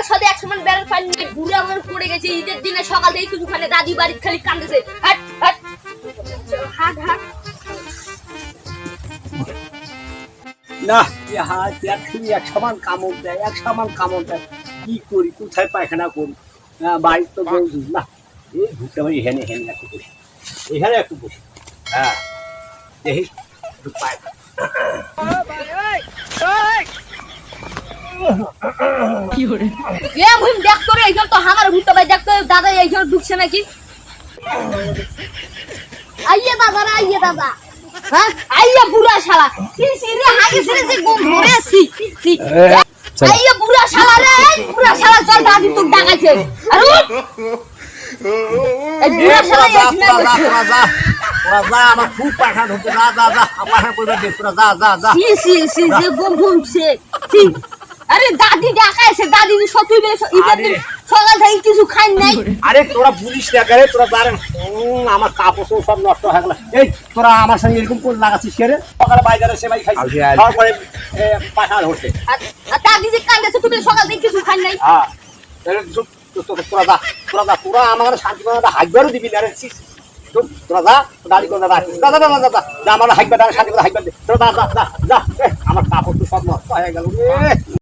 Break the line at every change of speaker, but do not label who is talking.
সাথে এক সমান ব্যালেন্স পাইনি ঘুরে আমার পড়ে গেছে ঈদের দিনে সকাল থেকে কিছুখানে দাদি বাড়ি খালি কাঁদতেছে হাট হাট হাট হাট
না হাত এক সমান কামড় দেয় এক সমান কামড় দেয় কি করি কোথায় পায়খানা করি বাড়ির তো বলছি না এই ঘুরতে পারি হেনে হেনে একটু বসি এখানে একটু বসি হ্যাঁ দেখি একটু পায়খানা
কি হরে এ মুহিম দেখ তোরে এইখান তো আমার ঘুরতে ভাই দেখ তো দাদা এইখান ঢুকছে নাকি আইয়ে দাদা হ্যাঁ আইয়া বুড়া শালা সি রে হাগে সি যে গম ধরে সি আইয়া বুড়া শালা রে বুড়া শালা চল দাদি তোকে ডাকাইছে আর এই বুড়া শালা এইখানে
রাজা আমার খুব পায়খানা হচ্ছে যা পায়খানা করবে দে তোরা যা
সি যে গম ঘুমছে সি আরে দাদি ডাকাইছে দাদি সতুই ঈদের দিন সকাল থেকে কিছু খাই নাই
আরে তোরা বুঝিস না করে তোরা জানেন আমার কাপড় সব নষ্ট হয়ে গেল এই তোরা আমার সঙ্গে এরকম করে লাগাচ্ছিস কে রে সকালে বাজারে সেমাই খাইছিস তারপরে পায়খানা হচ্ছে
আর দাদি যে কাঁদেছে তুমি সকাল থেকে কিছু খাই নাই
হ্যাঁ তোরা আমার শান্তি করে হাইবারও দিবি না রে তোরা যা দাঁড়ি করে দাদা আমার হাইবার শান্তি করে হাইবার দে তোরা যা আমার কাপড় তো সব নষ্ট হয়ে গেল রে